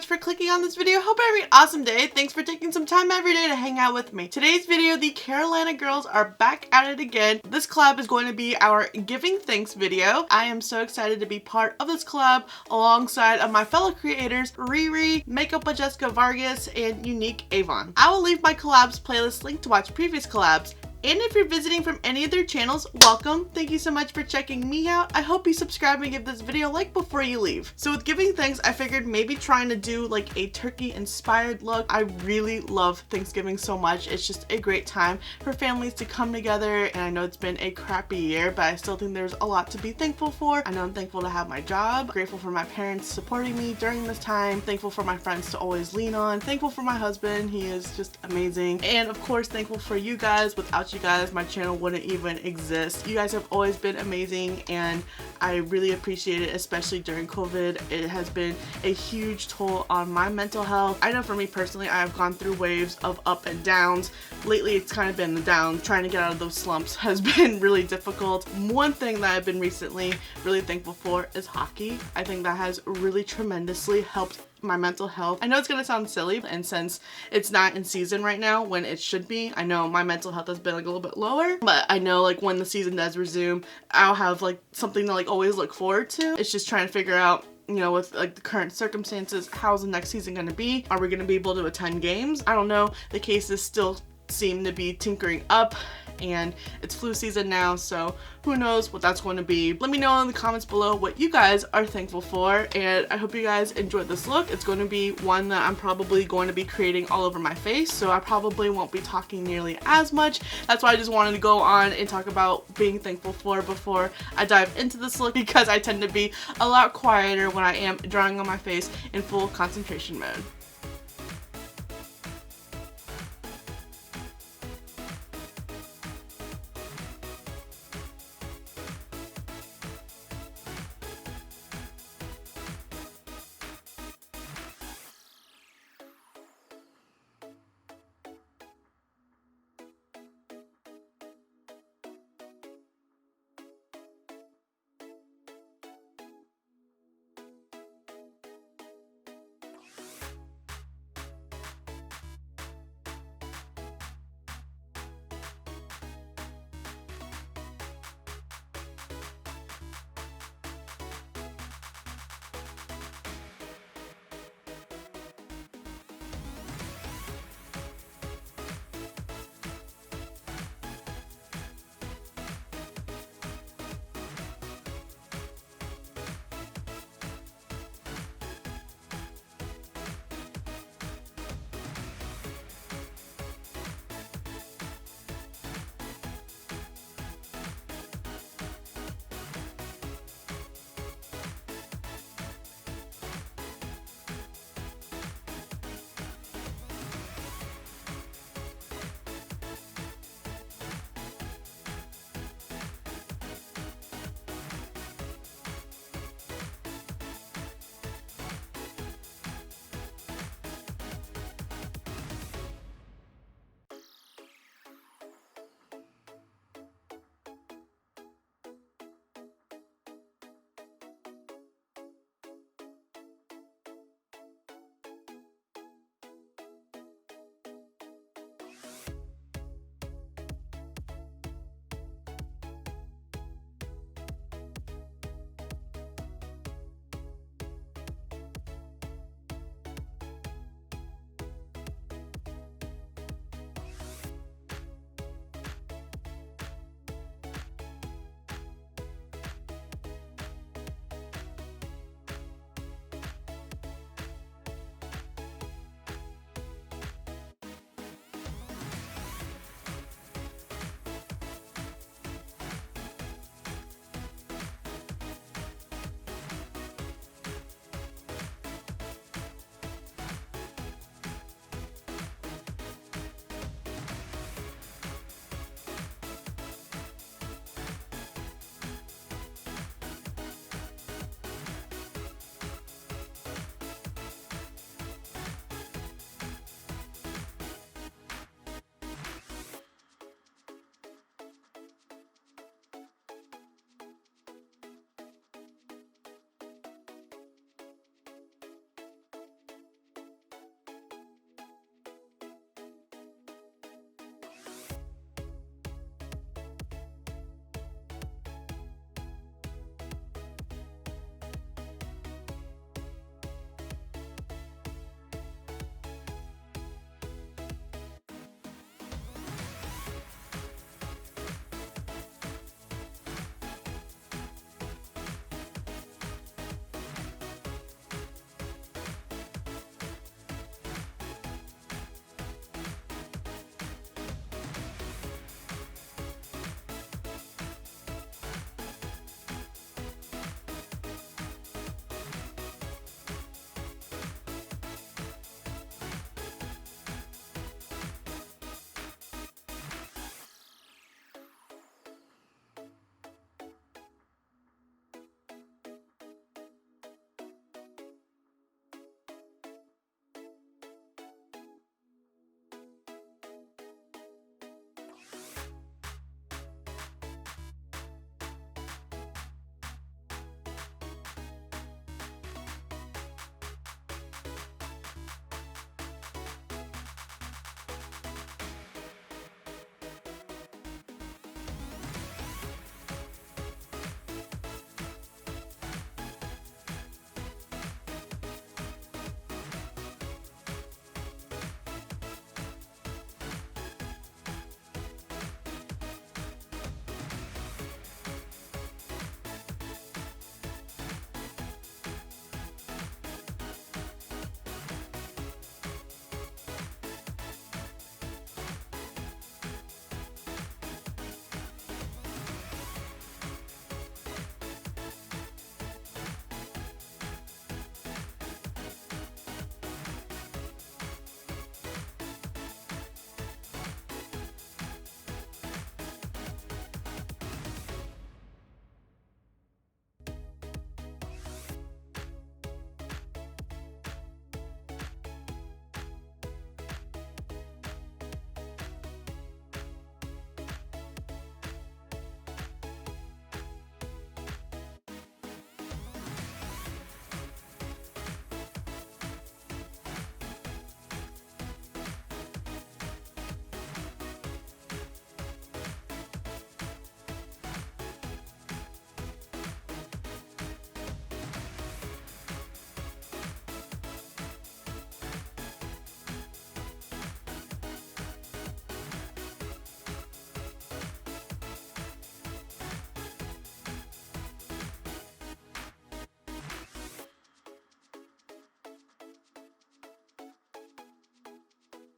for clicking on this video. Hope you're having an awesome day. Thanks for taking some time every day to hang out with me. Today's video, the Carolina girls are back at it again. This collab is going to be our Giving Thanks video. I am so excited to be part of this collab alongside of my fellow creators, Riri, Makeup by Jessica Vargas, and Unique Avon. I will leave my collabs playlist link to watch previous collabs. And if you're visiting from any of their channels, welcome. Thank you so much for checking me out. I hope you subscribe and give this video a like before you leave. So with Giving Thanks, I figured maybe trying to do like a turkey inspired look. I really love Thanksgiving so much. It's just a great time for families to come together, and I know it's been a crappy year, but I still think there's a lot to be thankful for. I know I'm thankful to have my job, grateful for my parents supporting me during this time, thankful for my friends to always lean on, thankful for my husband, he is just amazing, and of course thankful for you guys. Without you guys, my channel wouldn't even exist. You guys have always been amazing, and I really appreciate it, especially during COVID. It has been a huge toll on my mental health. I know for me personally, I have gone through waves of up and downs. Lately, it's kind of been the down. Trying to get out of those slumps has been really difficult. One thing that I've been recently really thankful for is hockey. I think that has really tremendously helped my mental health. I know it's gonna sound silly, and since it's not in season right now when it should be, I know my mental health has been like a little bit lower, but I know like when the season does resume, I'll have like something to like always look forward to. It's just trying to figure out, you know, with like the current circumstances, how's the next season gonna be? Are we gonna be able to attend games? I don't know. The cases still seem to be tinkering up, and it's flu season now, so who knows what that's going to be. Let me know in the comments below what you guys are thankful for, and I hope you guys enjoyed this look. It's going to be one that I'm probably going to be creating all over my face, so I probably won't be talking nearly as much. That's why I just wanted to go on and talk about being thankful for before I dive into this look, because I tend to be a lot quieter when I am drawing on my face in full concentration mode.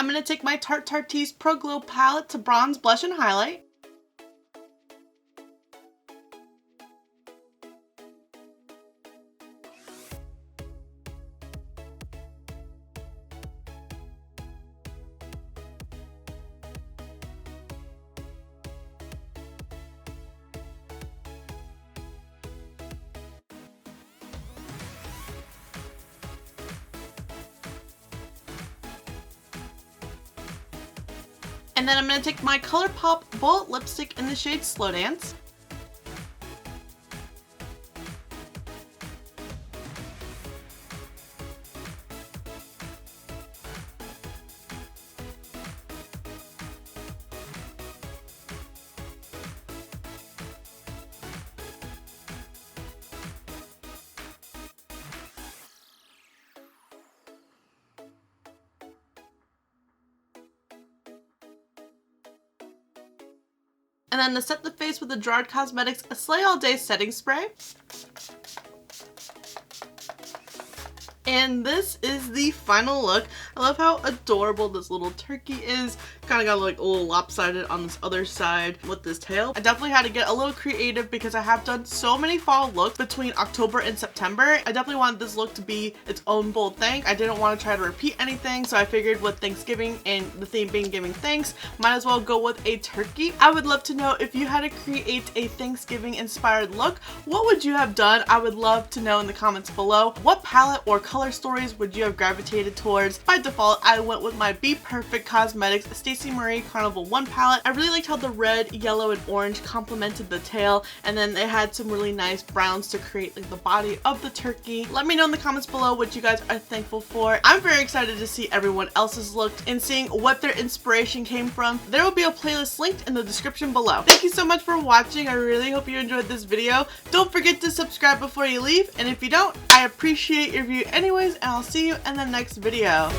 I'm going to take my Tarte Pro Glow palette to bronze, blush, and highlight. And then I'm going to take my ColourPop Bullet Lipstick in the shade Slow Dance. And then to set the face with the Gerard Cosmetics Slay All Day Setting Spray. And this is the final look. I love how adorable this little turkey is. Kind of got like a little lopsided on this other side with this tail. I definitely had to get a little creative because I have done so many fall looks between October and September. I definitely wanted this look to be its own bold thing. I didn't want to try to repeat anything, so I figured with Thanksgiving and the theme being giving thanks, might as well go with a turkey. I would love to know if you had to create a Thanksgiving inspired look, what would you have done? I would love to know in the comments below. What palette or color stories would you have gravitated towards? By default, I went with my Be Perfect Cosmetics Stacey Marie Carnival 1 palette. I really liked how the red, yellow, and orange complemented the tail, and then they had some really nice browns to create like the body of the turkey. Let me know in the comments below what you guys are thankful for. I'm very excited to see everyone else's look and seeing what their inspiration came from. There will be a playlist linked in the description below. Thank you so much for watching. I really hope you enjoyed this video. Don't forget to subscribe before you leave, and if you don't, I appreciate your view anyways, and I'll see you in the next video.